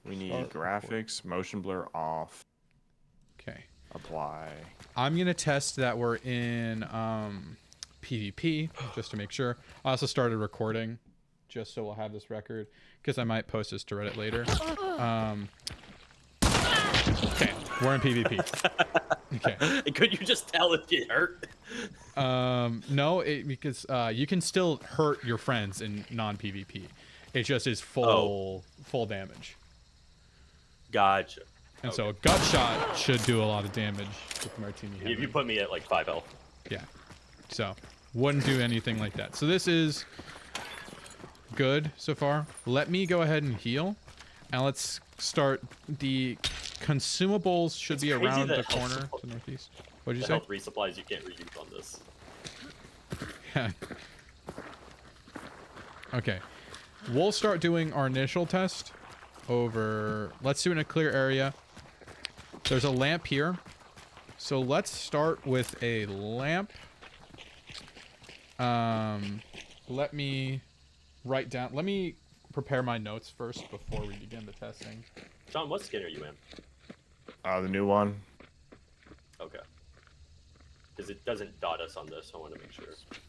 We need graphics, motion blur off. Okay. Apply. I'm going to test that we're in PvP just to make sure. I also started recording just so we'll have this record because I might post this to Reddit later. Okay, we're in PvP. Okay. Could you just tell if you hurt? No, because you can still hurt your friends in non-PvP. It just is full damage. Gotcha. And so a gut shot should do a lot of damage with Martini Henry. If you put me at like 5 health. Yeah. So wouldn't do anything like that. So this is good so far. Let me go ahead and heal. And let's start. The consumables should be around the corner to the northeast. What did you say? Health resupplies you can't reuse on this. Yeah. Okay. We'll start doing our initial test over. Let's do it in a clear area. There's a lamp here. So let's start with a lamp. Let me write down. Let me prepare my notes first before we begin the testing. John, what skin are you in? The new one. Okay. Because it doesn't dot us on this, so I want to make sure.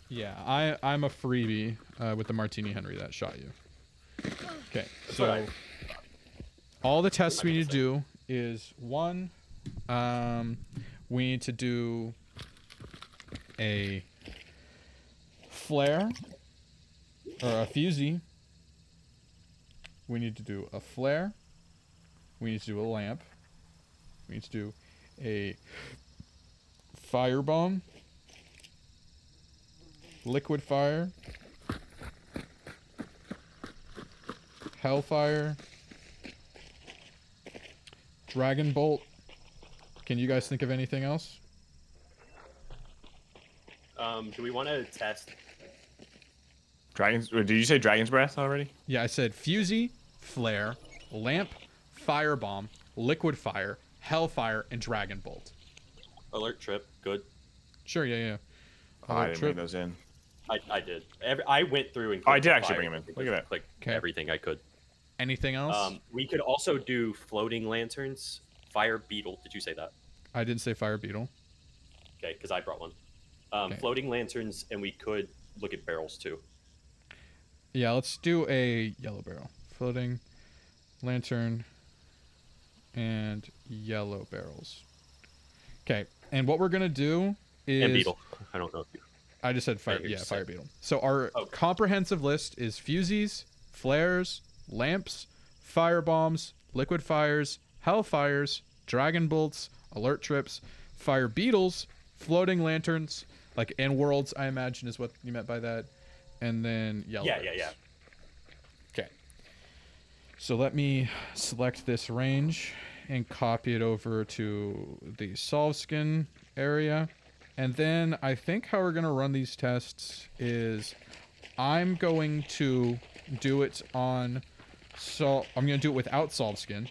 Yeah, I'm a freebie with the Martini Henry that shot you. Okay, so all the tests we need to do is one, we need to do a flare or a fusee. We need to do a flare. We need to do a lamp. We need to do a firebomb, liquid fire, Hellfire, Dragon Bolt. Can you guys think of anything else? Do we want to test? Did you say Dragon's Breath already? Yeah, I said fusee, flare, lamp, firebomb, liquid fire, Hellfire, and Dragon Bolt. Alert trip, good. Sure, yeah. Oh, I didn't bring those in. I did. I went through and. I did actually bring them in. Look at that. Like everything I could. Anything else? We could also do floating lanterns, fire beetle. Did you say that? I didn't say fire beetle. Okay, because I brought one. Floating lanterns, and we could look at barrels too. Yeah, let's do a yellow barrel. Floating lantern and yellow barrels. Okay, and what we're gonna do is and beetle. I don't know if you. I just said fire. Yeah, fire beetle. So our comprehensive list is fusees, flares, lamps, fire bombs, liquid fires, hellfires, dragon bolts, alert trips, fire beetles, floating lanterns, like and worlds. I imagine is what you meant by that, and then yellow. Yeah. Okay. So let me select this range and copy it over to the Salveskin area. And then I think how we're going to run these tests is I'm going to do it on... So I'm going to do it without Salveskin.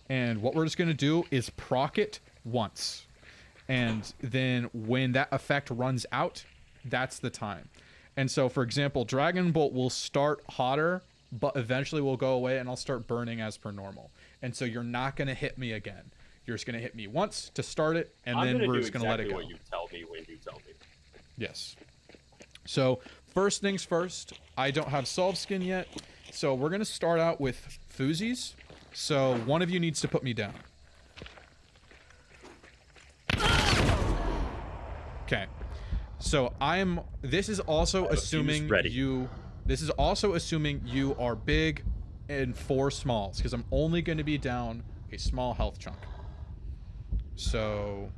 And what we're just going to do is proc it once. And then when that effect runs out, that's the time. And so, for example, Dragon Bolt will start hotter, but eventually will go away and I'll start burning as per normal. And so you're not going to hit me again. You're just going to hit me once to start it, and then we're just going to let it go. What you tell me when you tell me. Yes. So first things first, I don't have Salveskin yet, so we're going to start out with Fusees. So one of you needs to put me down. Okay. So this is also assuming you... This is also assuming you are big and 4 smalls, because I'm only going to be down a small health chunk. So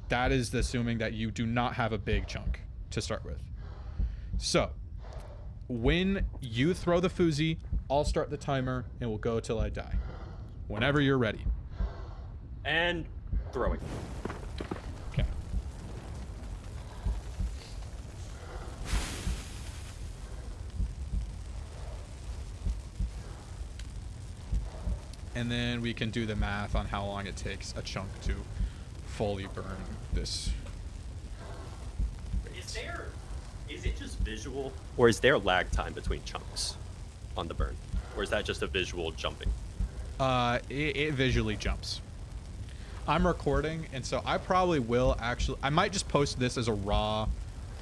that is assuming that you do not have a big chunk to start with. So when you throw the Fusee, I'll start the timer and we'll go till I die. Whenever you're ready. And throwing. Okay. And then we can do the math on how long it takes a chunk to fully burn this. Is it just visual, or is there lag time between chunks on the burn? Or is that just a visual jumping? It visually jumps. I'm recording, and so I probably will actually... I might just post this as a raw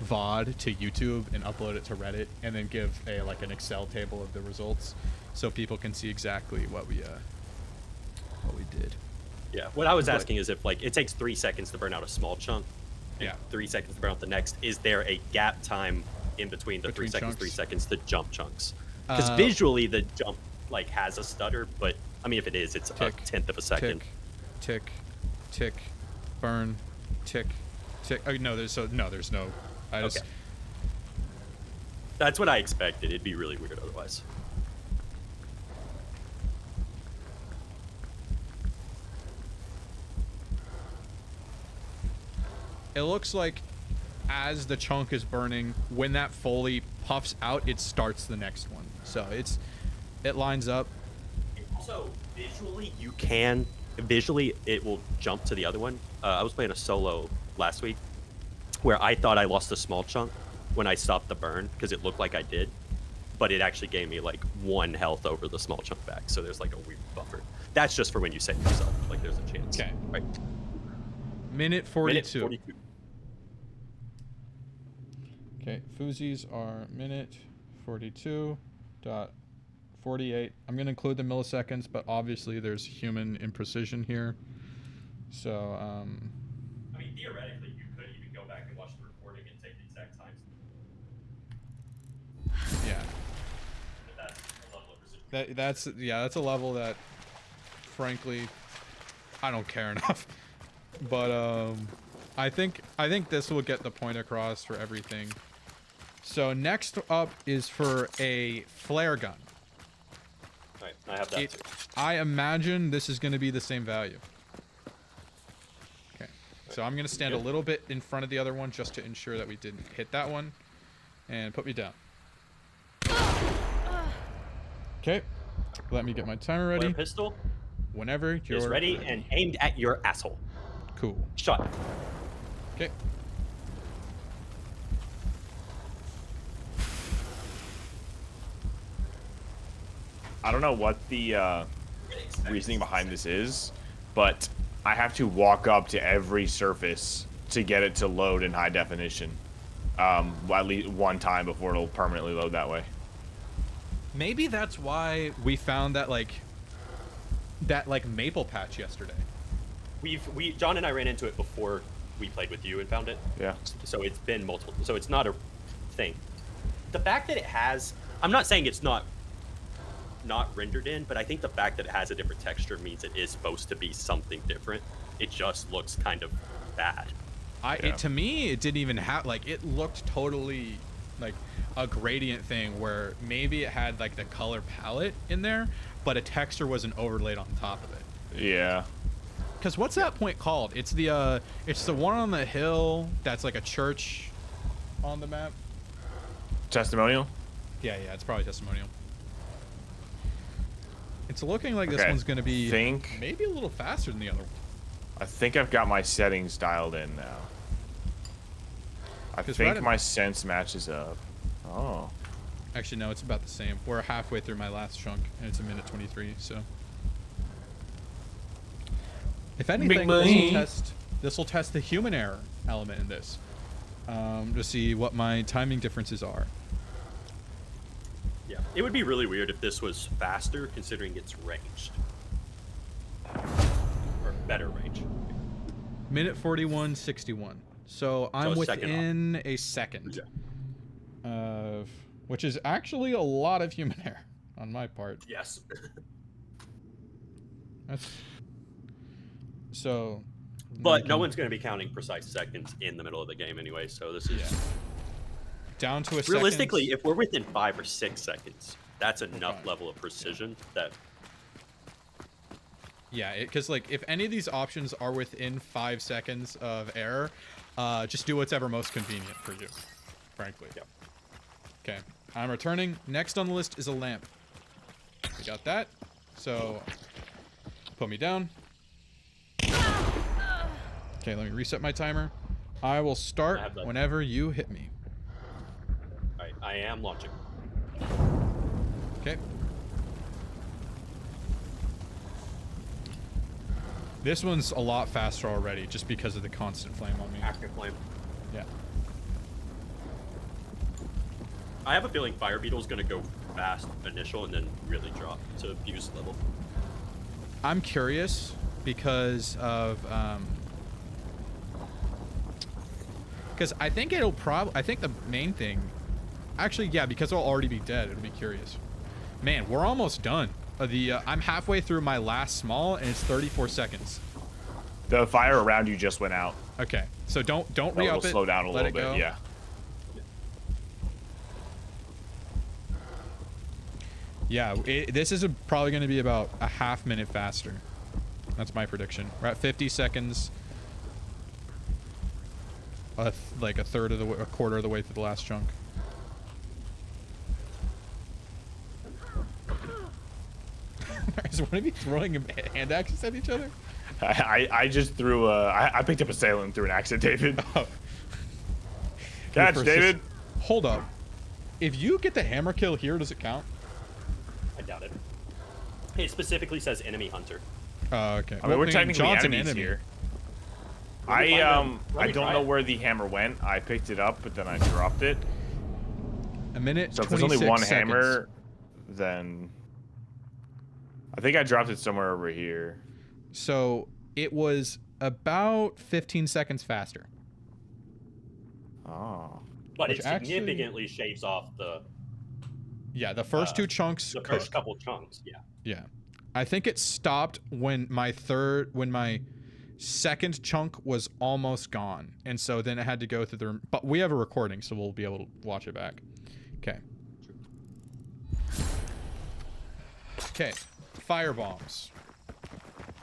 VOD to YouTube and upload it to Reddit, and then give an Excel table of the results so people can see exactly what we did. Yeah, what I was asking is if it takes 3 seconds to burn out a small chunk, and 3 seconds to burn out the next, is there a gap time in between the 3 seconds, 3 seconds to jump chunks? Because visually the jump has a stutter, but I mean if it is, it's tick, a tenth of a second. Tick, tick, burn, tick, tick. Oh no, there's no. Okay. That's what I expected. It'd be really weird otherwise. It looks like as the chunk is burning, when that fully puffs out, it starts the next one. So it lines up. Also, visually it will jump to the other one. I was playing a solo last week where I thought I lost a small chunk when I stopped the burn because it looked like I did, but it actually gave me 1 health over the small chunk back. So there's a weird buffer. That's just for when you save yourself. There's a chance. Okay. Right. Minute 42. Minute 42. Okay, Fusees are minute 42.48. I'm going to include the milliseconds, but obviously there's human imprecision here. So, I mean, theoretically, you could even go back and watch the recording and take the exact times. Yeah. But that's a level of precision. That's a level that, frankly, I don't care enough. But I think this will get the point across for everything. So next up is for a flare gun. All right, I have that too. I imagine this is going to be the same value. Okay, so I'm going to stand a little bit in front of the other one just to ensure that we didn't hit that one. And put me down. Okay, let me get my timer ready. Flare pistol. Whenever you're is ready and aimed at your asshole. Cool. Shot. Okay. I don't know what the reasoning behind this is, but I have to walk up to every surface to get it to load in high definition. At least one time before it'll permanently load that way. Maybe that's why we found that maple patch yesterday. John and I ran into it before we played with you and found it. Yeah. So it's been multiple. So it's not a thing. The fact that it has, I'm not saying it's not rendered in, but I think the fact that it has a different texture means it is supposed to be something different. It just looks kind of bad. To me, it didn't even have it looked totally like a gradient thing where maybe it had the color palette in there, but a texture wasn't overlaid on top of it. Yeah. Because what's that point called? It's the one on the hill that's like a church on the map. Testimonial? Yeah, it's probably testimonial. It's looking like this one's going to be maybe a little faster than the other one. I think I've got my settings dialed in now. I think my sense matches up. Oh. Actually, no, it's about the same. We're halfway through my last chunk, and it's a minute 23, so... If anything, this will test the human error element in this. To see what my timing differences are. Yeah, it would be really weird if this was faster, considering it's ranged. Or better range. Minute 41:61. So I'm within a second. Of which is actually a lot of human error on my part. Yes. That's so. But no one's going to be counting precise seconds in the middle of the game anyway, so this is down to a realistically, if we're within 5 or 6 seconds, that's enough level of precision that. Yeah, because if any of these options are within 5 seconds of error, just do what's ever most convenient for you, frankly. Yep. Okay, I'm returning. Next on the list is a lamp. We got that. So, put me down. Okay, let me reset my timer. I will start whenever you hit me. Alright, I am launching. Okay. This one's a lot faster already, just because of the constant flame on me. Active flame. Yeah. I have a feeling Fire Beetle's gonna go fast initial and then really drop to Fuse level. I'm curious because of because I think it'll probably. I think the main thing, actually, yeah, because it'll already be dead. It'll be curious. Man, we're almost done. I'm halfway through my last small, and it's 34 seconds. The fire around you just went out. Okay, so don't It'll re-up it. slow down a Let little it go. bit. Yeah. Yeah, this is probably going to be about a half minute faster. That's my prediction. We're at 50 seconds. Like a quarter of the way through the last chunk. Is one of you throwing hand axes at each other? I just threw I picked up a sail and threw an axe at David. Oh. Catch, David. Hold up. If you get the hammer kill here, does it count? I doubt it. It specifically says enemy hunter. Oh, okay. I mean, we're technically John's an enemies enemy here. Let me I try don't know it. where the hammer went. I picked it up, but then I dropped it. A minute. So if there's only 26 one seconds. hammer, then I think I dropped it somewhere over here. So it was about 15 seconds faster. Oh. But Which it actually- significantly shaves off the Yeah, the first two chunks. the first couple chunks. Yeah. Yeah. I think it stopped when my second chunk was almost gone. And so then it had to go through the... But we have a recording, so we'll be able to watch it back. Okay. Okay. Fire bombs.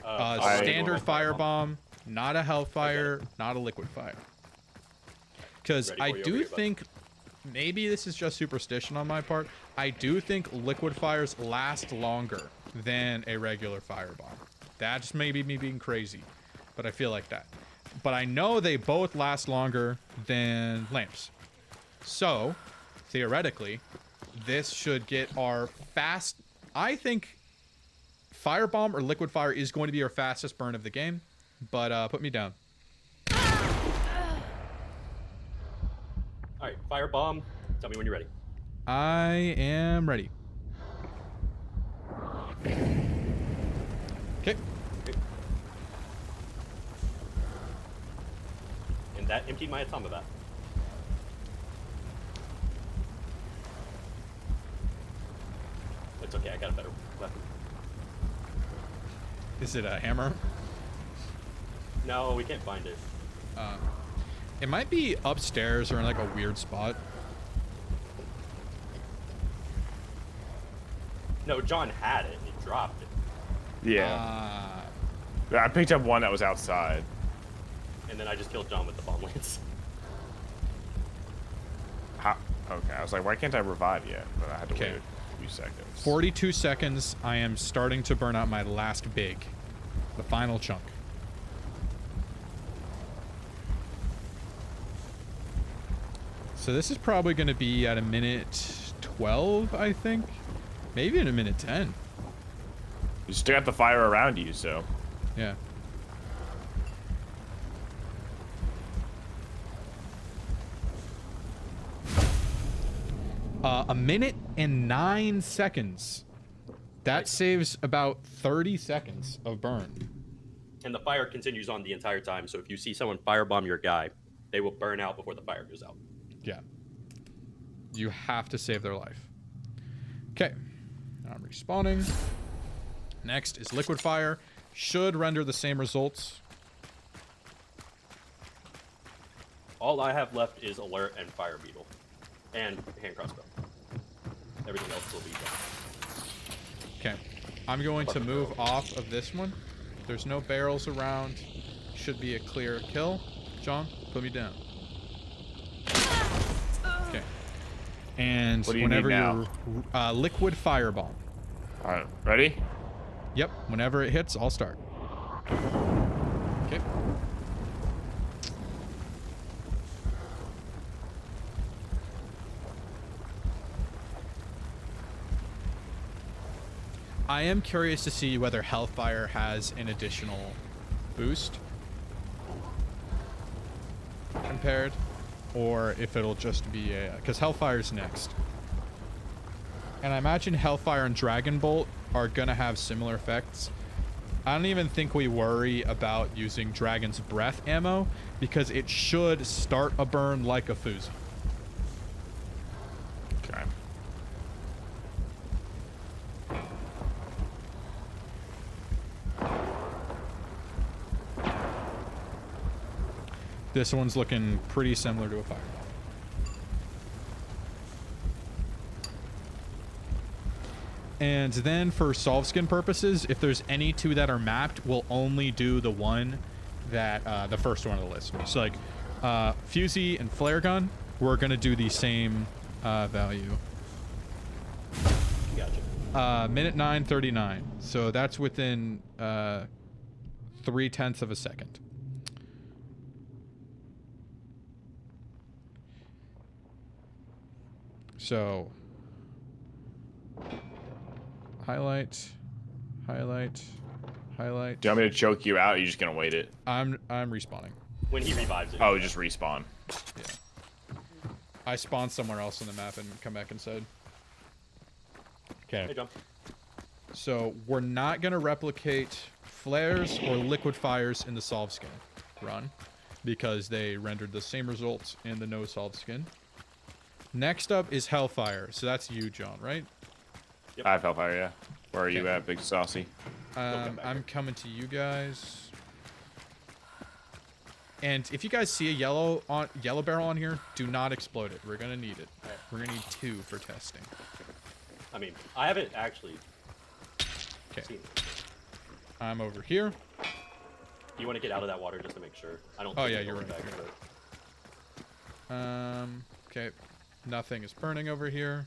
Standard fire bomb, not a Hellfire, not a liquid fire. Because Ready I for you over do here, bud. think... Maybe this is just superstition on my part. I do think liquid fires last longer than a regular firebomb. That's maybe me being crazy, but I feel like that. But I know they both last longer than lamps. So, theoretically, this should get our fast... I think firebomb or liquid fire is going to be our fastest burn of the game, but put me down. All right, fire bomb. Tell me when you're ready. I am ready. Okay. And that emptied my automabat. It's okay, I got a better weapon. Is it a hammer? No, we can't find it. It might be upstairs or in like a weird spot. No, John had it. He dropped it. Yeah. I picked up one that was outside. And then I just killed John with the bomb lance. How? Okay, I was like, why can't I revive yet? But I had to Okay. wait a few seconds. 42 seconds. I am starting to burn out my last big. The final chunk. So this is probably going to be at a minute 12, I think. Maybe in a minute 10. You still got the fire around you, so. Yeah. A minute and 9 seconds. That saves about 30 seconds of burn. And the fire continues on the entire time, so if you see someone firebomb your guy, they will burn out before the fire goes out. Yeah. You have to save their life. Okay. Now I'm respawning. Next is liquid fire. Should render the same results. All I have left is alert and fire beetle. And hand crossbow. Everything else will be done. Okay. I'm going to move off of this one. There's no barrels around. Should be a clear kill. John, put me down. Okay. And What do you whenever need now? you're liquid fireball. All right, ready? Yep. Whenever it hits, I'll start. Okay. I am curious to see whether Hellfire has an additional boost compared, or if it'll just be a... Because Hellfire's next. And I imagine Hellfire and Dragon Bolt are going to have similar effects. I don't even think we worry about using Dragon's Breath ammo, because it should start a burn like a Fusee. Okay. This one's looking pretty similar to a Fireball. And then for Salveskin purposes, if there's any two that are mapped, we'll only do the one that, the first one on the list. So like, Fusee and Flare Gun, we're going to do the same value. Gotcha. Minute 9:39. So that's within 0.3 of a second. So highlight. Do you want me to choke you out? Or are you just gonna wait it? I'm respawning. When he revives it. Oh, just respawn. Yeah. I spawned somewhere else on the map and come back inside. Hey, Okay. John. So we're not gonna replicate flares or liquid fires in the Salveskin run, because they rendered the same results in the no Salveskin. Next up is Hellfire. So that's you, John, right? Yep. I have Hellfire, yeah. Where are you Okay. at, Big Saucy? come back I'm here. coming to you guys. And if you guys see a yellow barrel on here, do not explode it. We're gonna need it. We're gonna need 2 for testing. I mean, I haven't actually Okay. seen it. I'm over here. You want to get out of that water just to make sure. I don't. Oh, think yeah, it's you're going right, back, you're Okay. Nothing is burning over here.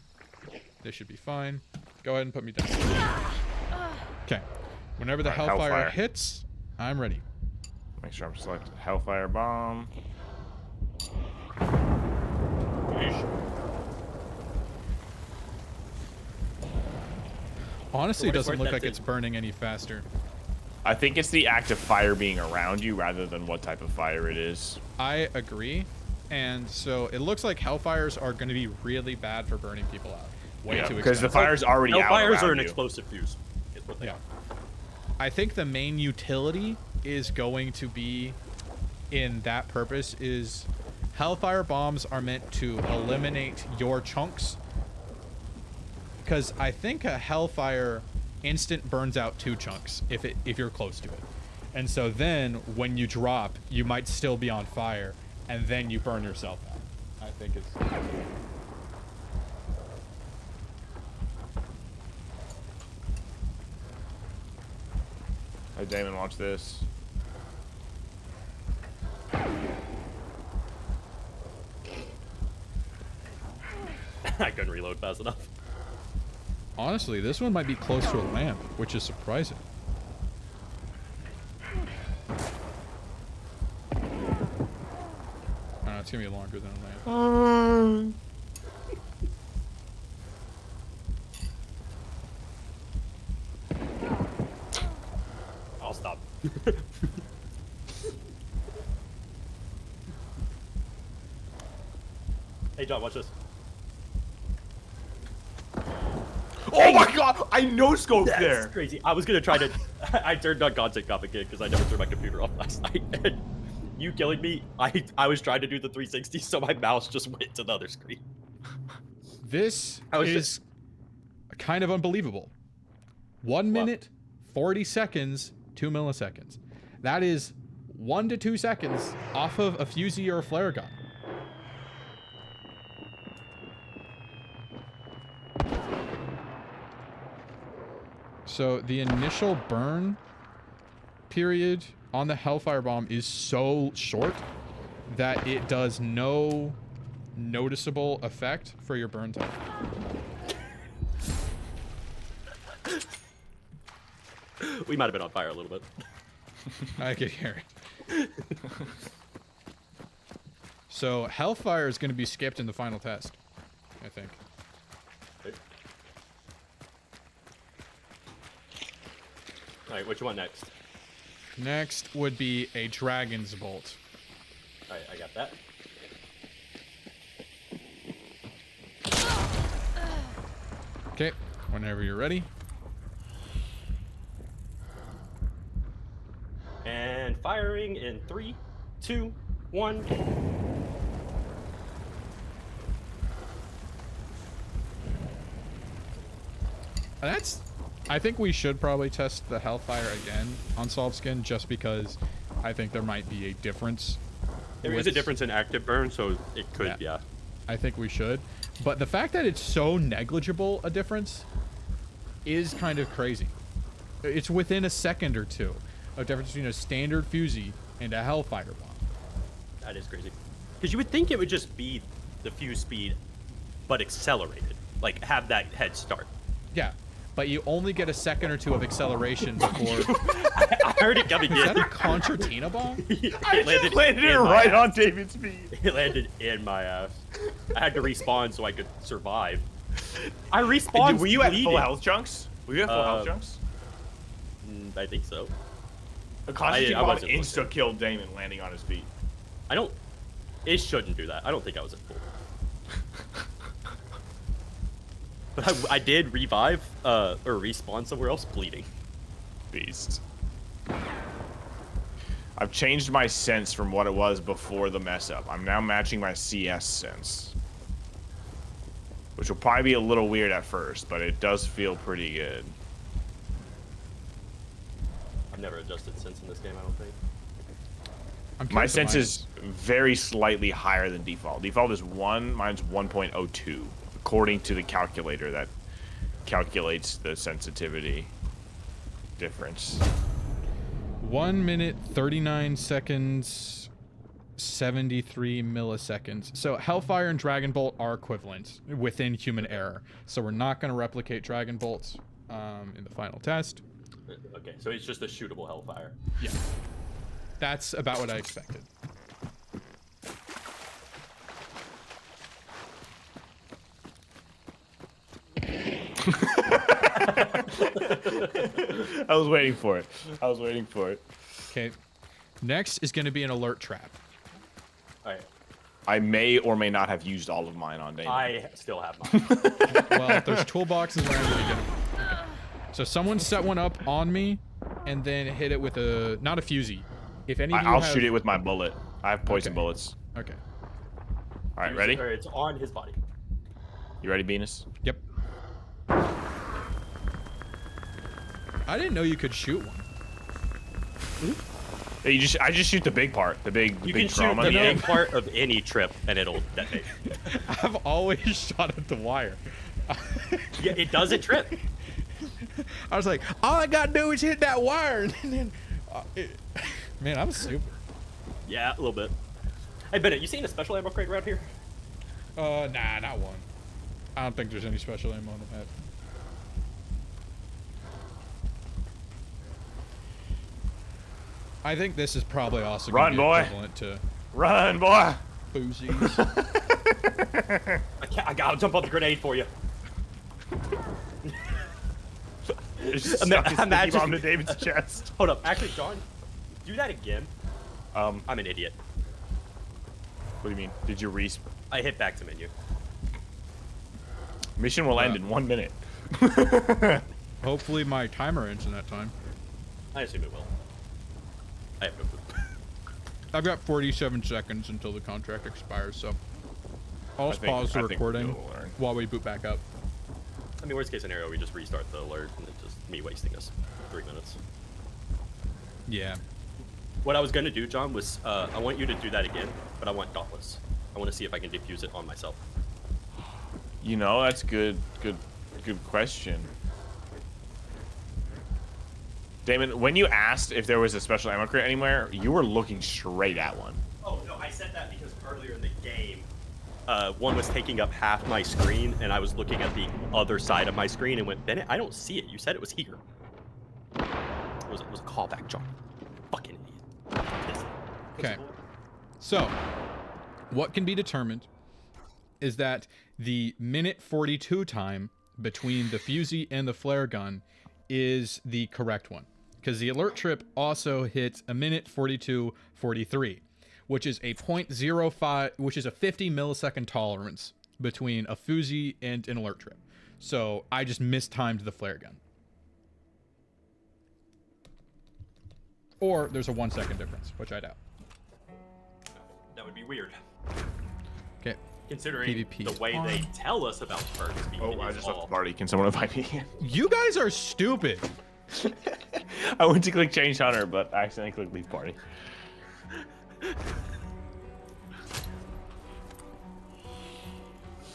This should be fine. Go ahead and put me down. Okay. Whenever the Alright, Hellfire Hellfire. hits, I'm ready. Make sure I'm selected. Hellfire bomb. Honestly, it what it's doesn't worth, look that's like it. it's burning any faster. I think it's the act of fire being around you rather than what type of fire it is. I agree. And so it looks like Hellfires are going to be really bad for burning people out. Way Yeah, too because the expensive. fire's already out Hellfires around are an you. explosive fuse. Is what they Yeah. are. I think the main utility is going to be in that purpose is Hellfire bombs are meant to eliminate your chunks. Because I think a Hellfire instant burns out 2 chunks if you're close to it. And so then when you drop, you might still be on fire, and then you burn yourself out. I think it's... Hey, Damon, watch this. I couldn't reload fast enough. Honestly, this one might be close to a lamp, which is surprising. I don't know, it's gonna be longer than a lamp. I'll stop. Hey, John, watch this. Oh my god! I no-scoped That's there! crazy. I was gonna try to. I turned on content cop again because I never turned my computer off last night. And you killing me, I was trying to do the 360, so my mouse just went to the other screen. This I was is kind of unbelievable. 1 minute, 40 seconds, 2 milliseconds. That is 1 to 2 seconds off of a Fusee or a flare gun. So the initial burn period on the Hellfire bomb is so short that it does no noticeable effect for your burn time. We might have been on fire a little bit. I could hear it. So Hellfire is going to be skipped in the final test, I think. All right, which one next? Next would be a dragon's bolt. All right, I got that. Okay, whenever you're ready. And firing in 3, 2, 1. I think we should probably test the Hellfire again on Salveskin, just because I think there might be a difference. There is a difference in active burn, so it could, yeah. I think we should. But the fact that it's so negligible a difference is kind of crazy. It's within a second or two of difference between a standard Fusee and a Hellfire bomb. That is crazy. Because you would think it would just be the fuse speed, but accelerated. Like, have that head start. Yeah, but you only get a second or two of acceleration before... I heard it coming in. Is that a concertina bomb? I just landed it right on David's feet. It landed in my ass. I had to respawn so I could survive. I respawned. Were you at full health chunks? Were you at full health chunks? I think so. A concertina bomb wasn't insta-killed Damon landing on his feet. I don't... It shouldn't do that. I don't think I was at full. But I did revive, or respawn somewhere else bleeding. Beast. I've changed my sense from what it was before the mess up. I'm now matching my CS sense. Which will probably be a little weird at first, but it does feel pretty good. I've never adjusted sense in this game, I don't think. My sense is very slightly higher than default. Default is 1, mine's 1.02, according to the calculator that calculates the sensitivity difference. 1 minute, 39 seconds, 73 milliseconds. So Hellfire and Dragon Bolt are equivalent within human error. So we're not going to replicate Dragon Bolts in the final test. Okay, so it's just a shootable Hellfire. Yeah. That's about what I expected. I was waiting for it. I was waiting for it. Okay. Next is going to be an alert trap. All right. I may or may not have used all of mine on Damon. I still have mine. Well, there's toolboxes around to get them. Okay. So someone set one up on me and then hit it with a... Not a Fusee. If any of you I'll have... shoot it with my bullet. I have poison bullets. Okay. All right, ready? Or it's on his body. You ready, Venus? Yep. I didn't know you could shoot one. Hey, I just shoot the big part, the big You big can shoot trauma. the main part of any trip and it'll detonate. I've always shot at the wire. Yeah, it doesn't trip. I was like, all I gotta do is hit that wire, and then, man, I'm stupid. Yeah, a little bit. Hey, Bennett, you seen a special ammo crate around here? Nah, not one. I don't think there's any special ammo on the map. I think this is probably also going to be equivalent to Run, boy! Fusees. I gotta jump on the grenade for you. Imagine bomb to David's chest. Hold up, actually, John, do that again. I'm an idiot. What do you mean? Did you respawn? I hit back to menu. Mission will end in 1 minute. Hopefully my timer ends in that time. I assume it will. I have no clue. I've got 47 seconds until the contract expires, so I'll pause the recording while we boot back up. I mean, worst case scenario, we just restart the alert and it's just me wasting us 3 minutes. Yeah. What I was going to do, John, was I want you to do that again, but I want Dauntless. I want to see if I can defuse it on myself. You know, that's good question. Damon, when you asked if there was a special ammo crate anywhere, you were looking straight at one. Oh, no, I said that because earlier in the game, one was taking up half my screen, and I was looking at the other side of my screen and went, Bennett, I don't see it. You said it was here. It was a callback, John. Fucking idiot. Okay. So, what can be determined is that the minute 42 time between the Fusee and the flare gun is the correct one. because the alert trip also hits a minute 42:43, which is a .05, which is a 50 millisecond tolerance between a Fusee and an alert trip. So I just mistimed the flare gun. Or there's a 1 second difference, which I doubt. That would be weird. Okay. Considering PvP the way on. they tell us about perks. Oh, I just left the party. Can someone invite me again? You guys are stupid. I went to click change hunter, but I accidentally clicked leave party.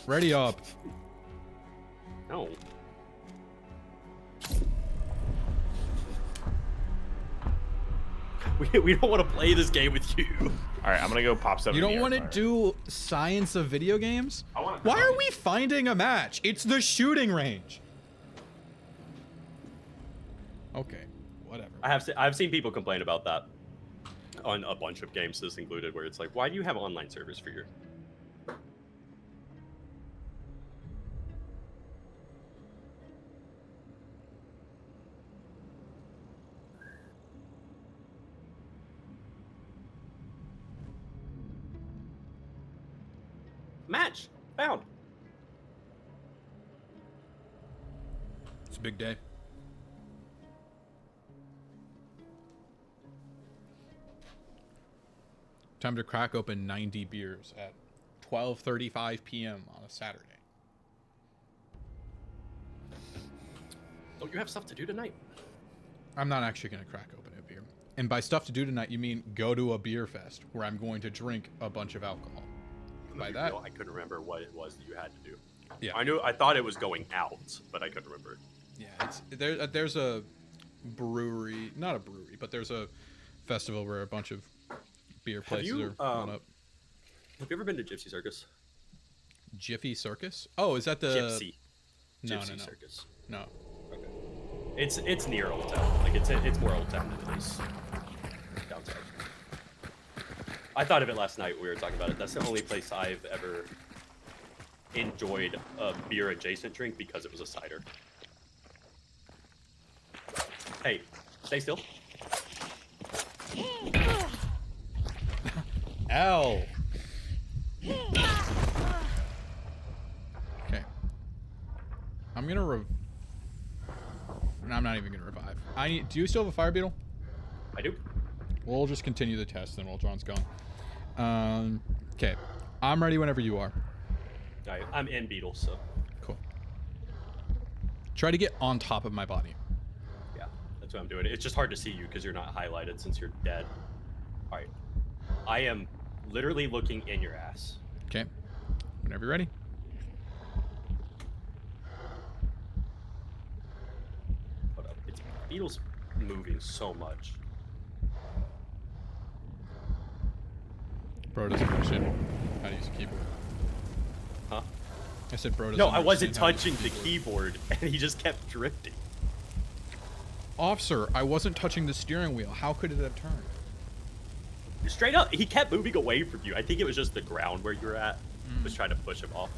Ready up. No. We don't want to play this game with you. All right, I'm gonna go pop stuff. You in the don't want to air. do science of video games? Why are we finding a match? It's the shooting range. Okay, whatever. I've seen people complain about that on a bunch of games, this included, where it's like, why do you have online servers for your? Match found. It's a big day. Time to crack open 90 beers at 12:35 p.m. on a Saturday. Don't you have stuff to do tonight? I'm not actually going to crack open a beer. And by stuff to do tonight, you mean go to a beer fest where I'm going to drink a bunch of alcohol. By that, I couldn't remember what it was that you had to do. yeah, I thought it was going out, but I couldn't remember. yeah. There's a brewery, not a brewery, but there's a festival where a bunch of beer places are on up. Have you ever been to Gypsy Circus? Jiffy Circus? Oh, is that the Gypsy No, Circus. No. Okay. It's near Old Town. Like it's more Old Town than it is down south. I thought of it last night when we were talking about it. That's the only place I've ever enjoyed a beer adjacent drink because it was a cider. Hey, stay still. L. Okay. I'm gonna No, I'm not even gonna revive. Do you still have a fire beetle? I do. We'll just continue the test then while John's gone. Okay. I'm ready whenever you are. I'm in Beetle, so Cool. Try to get on top of my body. yeah, that's what I'm doing. It's just hard to see you because you're not highlighted since you're dead. All right. I am literally looking in your ass. Okay. Whenever you're ready. Hold up. Beetle's moving so much. Bro doesn't understand how to use a keyboard. Huh? I said bro doesn't No, I wasn't understand how to touching use a the keyboard, and he just kept drifting. Officer, I wasn't touching the steering wheel. How could it have turned? Straight up, he kept moving away from you. I think it was just the ground where you were at was trying to push him off.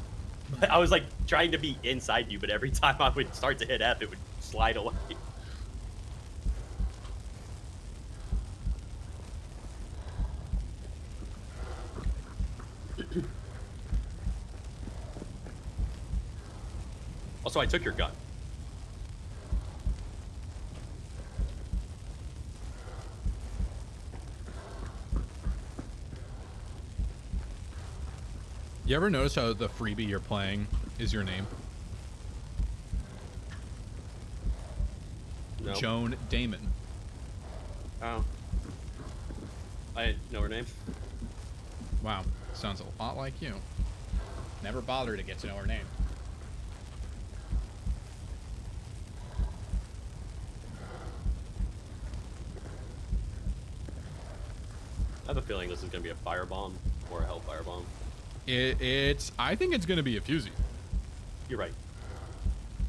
I was like trying to be inside you, but every time I would start to hit F, it would slide away. Also, I took your gun. You ever notice how the freebie you're playing is your name? No. Joan Damon. Oh. I didn't know her name. Wow, sounds a lot like you. Never bother to get to know her name. I have a feeling this is going to be a firebomb or a Hellfire bomb. I think it's gonna be a Fusee. You're right.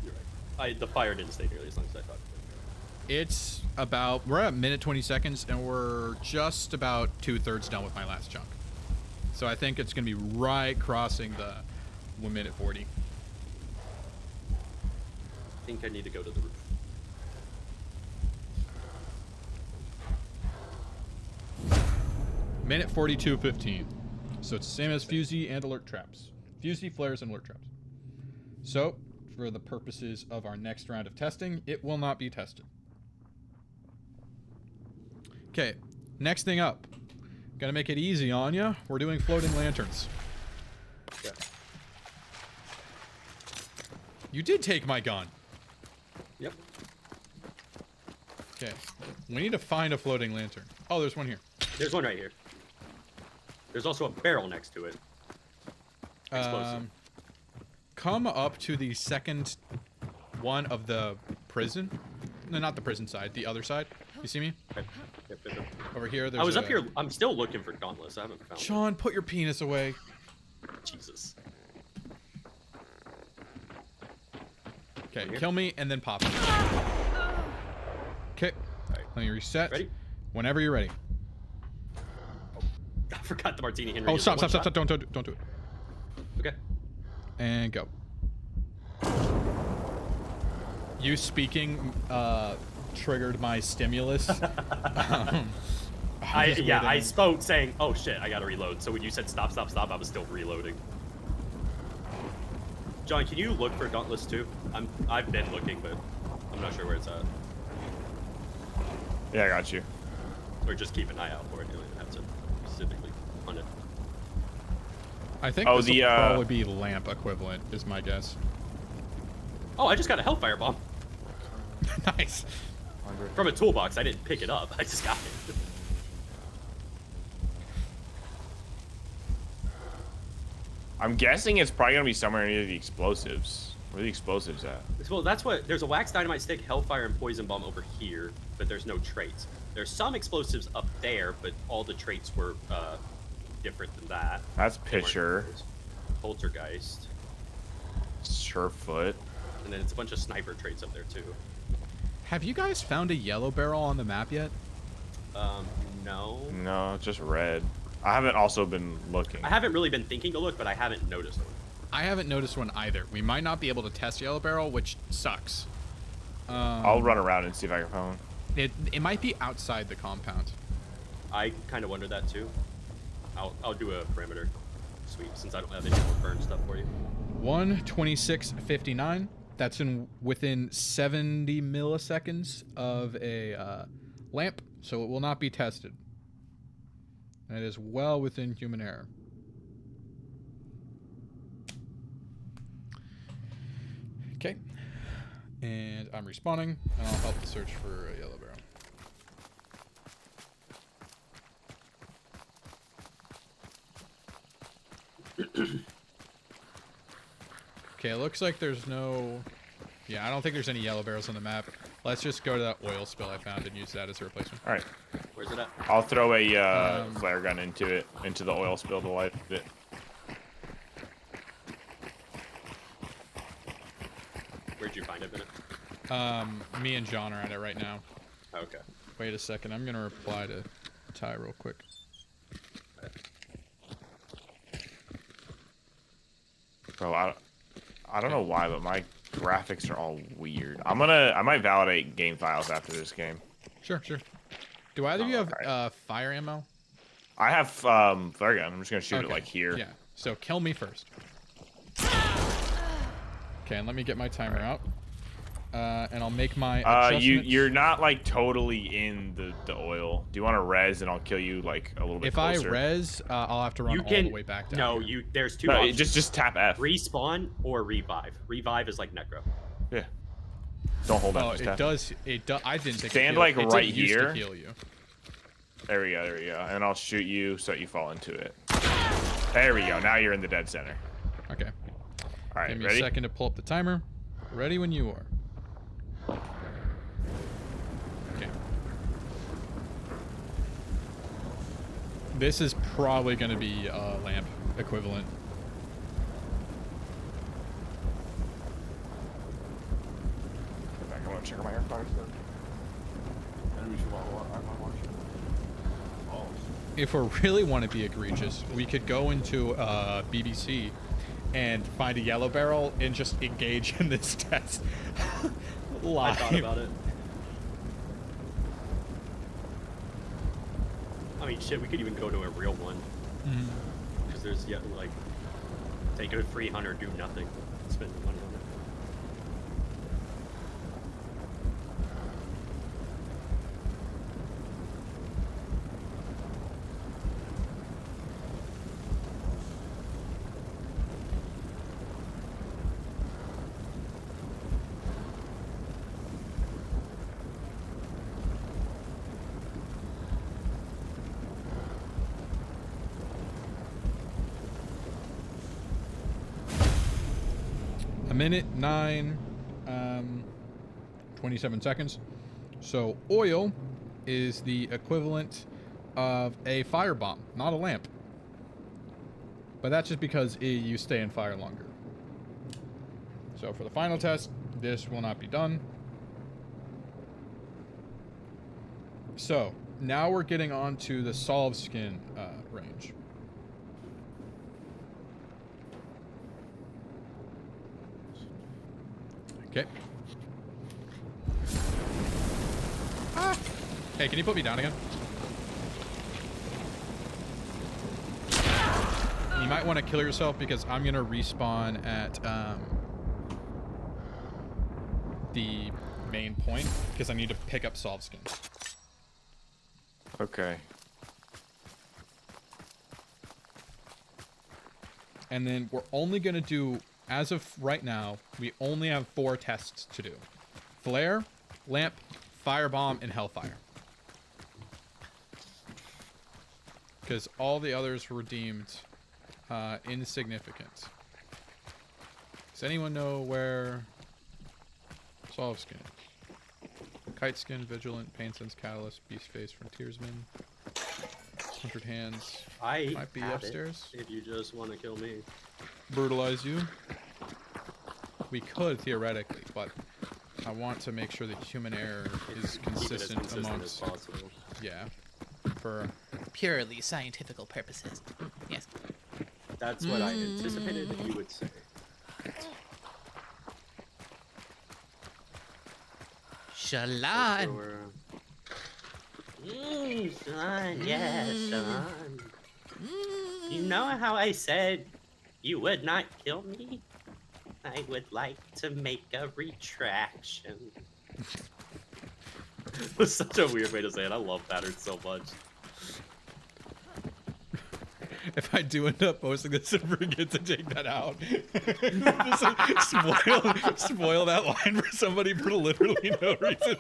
You're right. The fire didn't stay nearly as long as I thought. It's about, we're at minute 20 seconds and we're just about 2/3 done with my last chunk. So I think it's gonna be right crossing the 1 minute 40. I think I need to go to the roof. Minute 42:15. So it's the same as Fusee and alert traps. Fusee, flares, and alert traps. So, for the purposes of our next round of testing, it will not be tested. Okay, next thing up. Gonna make it easy on ya. We're doing floating lanterns. Yeah. You did take my gun. Yep. Okay, we need to find a floating lantern. Oh, there's one here. There's one right here. There's also a barrel next to it. Explosive. Come up to the second one of the prison. No, not the prison side. The other side. You see me? Okay. Yep. Over here, there's I was up here. I'm still looking for gauntlets. I haven't found Sean, put your penis away. them. Jesus. Okay, Here. kill me and then pop it. Okay, Alright. let me reset. Ready? Whenever you're ready. I forgot the martini Henry. Oh, is stop! one shot. Don't do it. Okay. And go. You speaking triggered my stimulus. I spoke saying, "Oh shit, I gotta reload." So when you said stop, I was still reloading. John, can you look for gauntlets too? I've been looking, but I'm not sure where it's at. Yeah, I got you. Or just keep an eye out for it. You don't even have to specifically hunt it. I think Oh, this the, will probably be lamp equivalent, is my guess. Oh, I just got a Hellfire bomb Nice. from a toolbox. I didn't pick it up. I just got it. I'm guessing it's probably gonna be somewhere near the explosives. Where are the explosives at? Well, that's what. There's a wax dynamite stick, Hellfire, and poison bomb over here, but there's no traits. There's some explosives up there, but all the traits were different than that. That's They weren't Pitcher. traits. Poltergeist, Surefoot. and then it's a bunch of sniper traits up there too. Have you guys found a yellow barrel on the map yet? No. No, just red. I haven't also been looking. I haven't really been thinking to look, but I haven't noticed one. I haven't noticed one either. We might not be able to test yellow barrel, which sucks. I'll run around and see if I can find one. It might be outside the compound. I kind of wonder that too. I'll do a perimeter sweep since I don't have any more burn stuff for you. 1:26:59. That's within 70 milliseconds of a lamp, so it will not be tested. And it is well within human error. Okay. And I'm respawning, and I'll help the search for a yellow barrel. Okay, it looks like there's no... Yeah, I don't think there's any yellow barrels on the map. Let's just go to that oil spill I found and use that as a replacement. All right. Where's it at? I'll throw a flare gun into the oil spill to light it. Where'd you find it, Bennett? Me and John are at it right now. Okay. Wait a second, I'm gonna reply to Ty real quick. Bro, I don't know why, but my graphics are all weird. I might validate game files after this game. Sure. Do either of you have alright. fire ammo? I have flare gun. I'm just gonna shoot it Okay, like here. Yeah, so kill me first. Okay, and let me get my timer out. And I'll make my adjustments. You're not like totally in the oil. Do you want to res and I'll kill you like a little bit If closer? I res, I'll have to run You all can. the way back down. No, here. there's two No, options. just tap F. Respawn or revive. Revive is like necro. Yeah. Don't hold Oh, F. just it tap. does. It does. I didn't think. Stand it like it right didn't used here. To heal you. There we go. And I'll shoot you so that you fall into it. There we go. Now you're in the dead center. Okay. All right, Give me ready? a second to pull up the timer. Ready when you are. Okay. This is probably going to be lamp equivalent. I want to check my AirPods. If we really want to be egregious, we could go into BBC and find a yellow barrel and just engage in this test live. I thought about it. I mean, shit, we could even go to a real one. Because there's, yeah, like, take a free hunter, do nothing, spend the money on it. A minute 9, 27 seconds. So oil is the equivalent of a firebomb, not a lamp. But that's just because you stay in fire longer. So for the final test, this will not be done. So now we're getting on to the Salveskin range. Okay. Ah! Hey, can you put me down again? You might want to kill yourself because I'm going to respawn at the main point because I need to pick up Salveskin. Okay. And then we're only going to do, as of right now, we only have 4 tests to do. Flare, Lamp, Firebomb, and Hellfire. Because all the others were deemed insignificant. Does anyone know where Salveskin? Kite Skin, Vigilant, Pain Sense, Catalyst, Beast Face, Frontiersman, 100 Hands. I might be have upstairs. it, if you just want to kill me. Brutalize you. We could theoretically, but I want to make sure that human error is Keep it as consistent consistent amongst. as possible. Yeah. For Purely scientific purposes. Yes. That's what I anticipated that you would say. Shalon. Shalon, yes, Shalon. You know how I said you would not kill me? I would like to make a retraction. It was such a weird way to say it. I love Pattern so much. if I do end up posting this and forget to take that out, just spoil that line for somebody for literally no reason.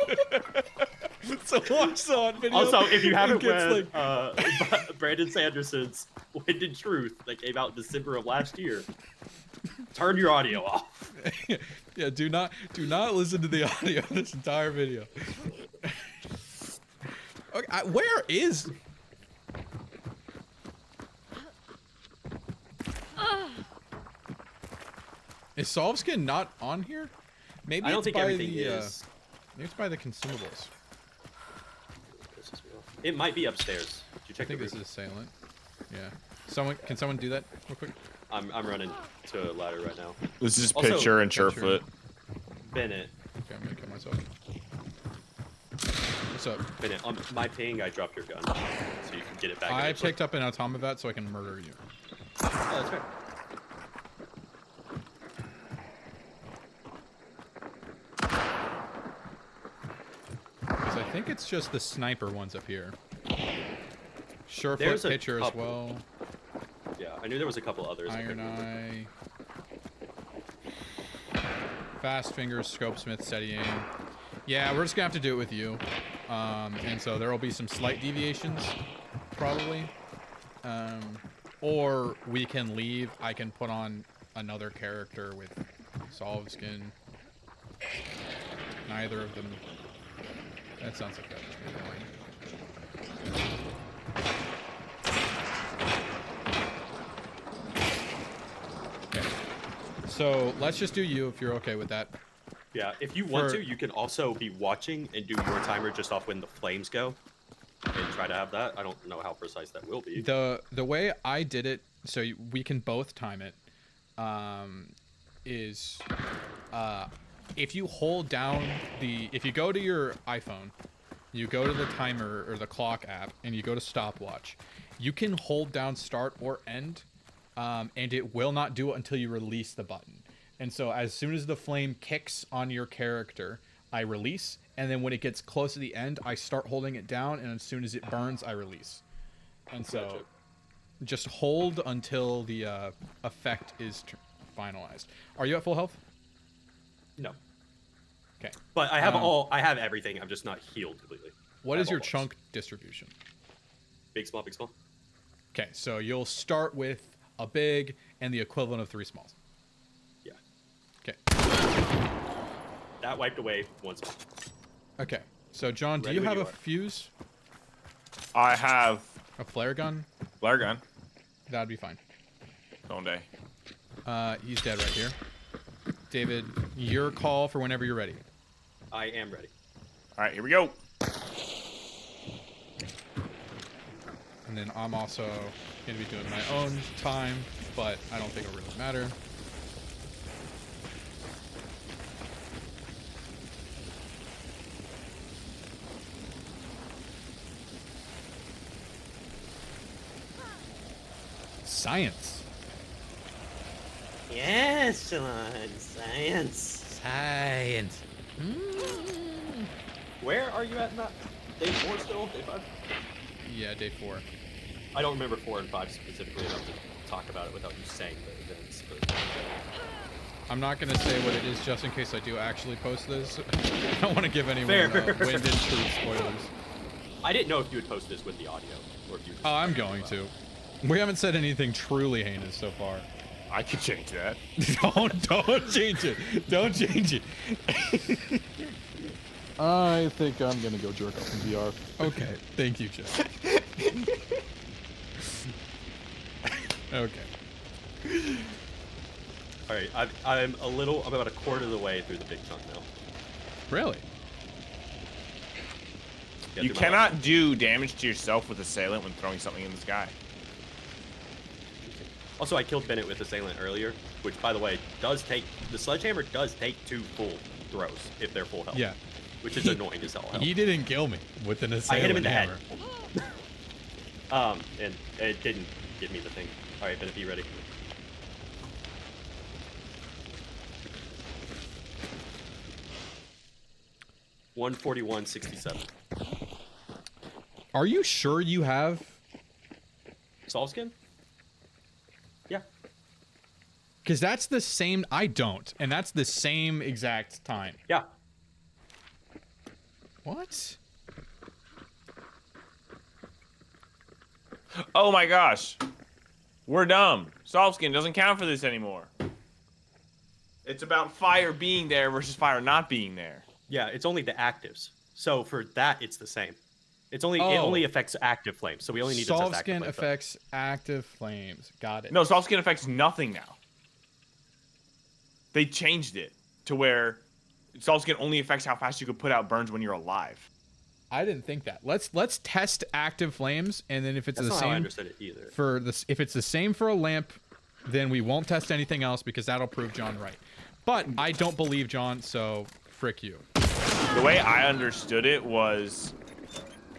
So watch the on video. Also, if you haven't read read Brandon Sanderson's Wind and Truth that came out in December of last year, turn your audio off. Yeah, do not listen to the audio of this entire video. Okay, where is? Is Salveskin not on here? Maybe I don't it's think by everything the, is. maybe it's by the consumables. It might be upstairs. Did you I check think the this room? is Assailant. Yeah. Can someone do that real quick? I'm running to a ladder right now. This is Also- Pitcher and Pitcher. Surefoot. Bennett, Okay, I'm gonna kill myself. What's up? Bennett, on my ping, I dropped your gun, so you can get it back. I eventually. picked up an automavat so I can murder you. Oh, that's fair. Because I think it's just the sniper ones up here. Surefoot There's a Pitcher as couple. well. Yeah, I knew there was a couple others. I Iron couldn't remember. Eye. Fast Fingers, Scope Smith, Steady Aim. Yeah, we're just gonna have to do it with you. And so there will be some slight deviations, probably. Or we can leave. I can put on another character with Salveskin. Neither of them. That sounds like that. Okay. So let's just do you if you're okay with that. Yeah, if you want For- to, you can also be watching and do your timer just off when the flames go, and try to have that. I don't know how precise that will be. The way I did it, so we can both time it, is if you hold down if you go to your iPhone you go to the timer or the clock app, and you go to stopwatch. You can hold down start or end, and it will not do it until you release the button. And so as soon as the flame kicks on your character, I release, and then when it gets close to the end, I start holding it down, and as soon as it burns, I release. And so Gotcha. just hold until the effect is finalized. Are you at full health? No. Okay. But I have I have everything. I'm just not healed completely. What I is have your all chunk distribution? Big, small, big, small. Okay, so you'll start with a big and the equivalent of 3 smalls. Yeah. Okay. That wiped away one small. Okay. So John, do Ready you when have you a are. fuse? I have A flare gun? flare gun. That'd be fine. Don't day. He's dead right here. David, your call for whenever you're ready. I am ready. All right, here we go. And then I'm also going to be doing my own time, but I don't think it'll really matter. Science. Yes, Shalon. Science. Science. Where are you at now? Day 4 still? Day 5? Yeah, day 4. I don't remember 4 and 5 specifically enough to talk about it without you saying the events. But I'm not going to say what it is just in case I do actually post this. I don't want to give anyone Fair. wind and truth spoilers. I didn't know if you would post this with the audio or if you. Oh, I'm going to. We haven't said anything truly heinous so far. I could change that. Don't change it. Don't change it. I think I'm gonna go jerk off in VR. Okay. Thank you, Jeff. Okay. All right, I'm about a quarter of the way through the big chunk now. Really? Yeah, You through my last cannot do damage to yourself with Assailant when throwing something in the sky. Also, I killed Bennett with Assailant earlier, which, by the way, the sledgehammer does take 2 full throws if they're full health. Yeah. Which is annoying as hell. He didn't kill me with an assailant I hit him in the hammer. head. And it didn't give me the thing. All right, Bennett, be ready. $141.67. Are you sure you have? Salveskin? Yeah. Because that's the same. I don't. And that's the same exact time. Yeah. What? Oh my gosh. We're dumb. Salveskin doesn't count for this anymore. It's about fire being there versus fire not being there. Yeah, it's only the actives. So for that, it's the same. It Oh. only affects active flames. So we only need to test active Salveskin flames. affects active flames. Got it. No, Salveskin affects nothing now. They changed it to where Salveskin only affects how fast you can put out burns when you're alive. I didn't think that. Let's test active flames, and then if it's That's the not how I same understood it either. for this, if it's the same for a lamp, then we won't test anything else because that'll prove John right. But I don't believe John, so frick you. The way I understood it was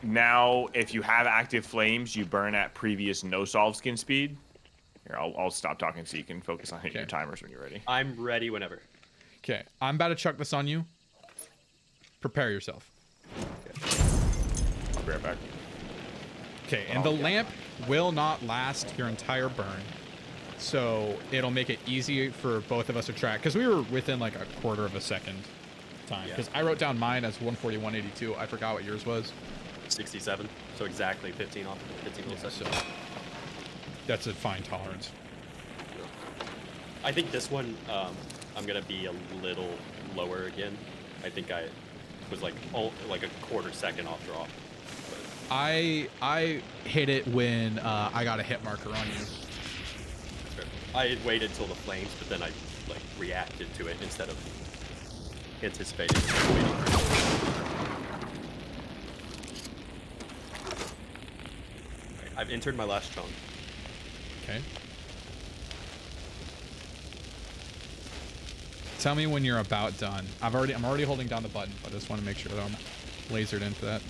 now if you have active flames, you burn at previous no Salveskin speed. Here, I'll stop talking so you can focus on hitting your Okay. timers when you're ready. I'm ready whenever. Okay, I'm about to chuck this on you. Prepare yourself. I'll be right back. Okay, and the lamp will not last your entire burn. So it'll make it easy for both of us to track. Because we were within like a quarter of a second time. Yeah. Because I wrote down mine as 141.82. I forgot what yours was. 67. So exactly 15 off. 15 Yeah, milliseconds. so that's a fine tolerance. I think this one, I'm gonna be a little lower again. I think I was like a quarter second off draw. I hit it when I got a hit marker on you. But I had waited till the flames, but then I like reacted to it instead of anticipating. Alright, I've entered my last chunk. Okay. Tell me when you're about done. I'm already holding down the button, but I just want to make sure that I'm lasered into that.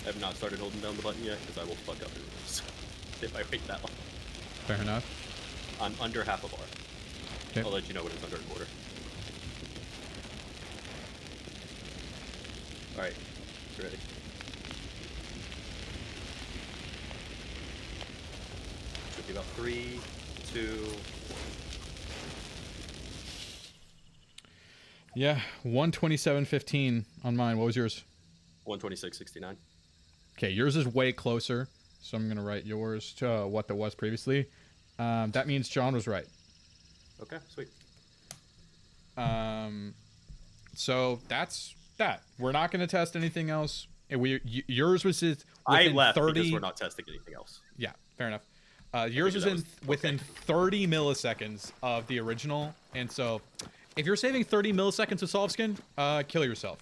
I have not started holding down the button yet because I will fuck up if I wait that long. Fair enough. I'm under half a bar. Okay. I'll let you know when it's under a quarter. Alright, you ready? Should be about 3, 2. Yeah, 127.15 on mine. What was yours? 126.69. Okay, yours is way closer, so I'm gonna write yours to what that was previously. That means John was right. Okay, sweet. So that's that. We're not gonna test anything else. Yours was within I left 30. because we're not testing anything else. Yeah, fair enough. Yours was figured that was within okay. 30 milliseconds of the original, and so if you're saving 30 milliseconds of Salveskin, kill yourself.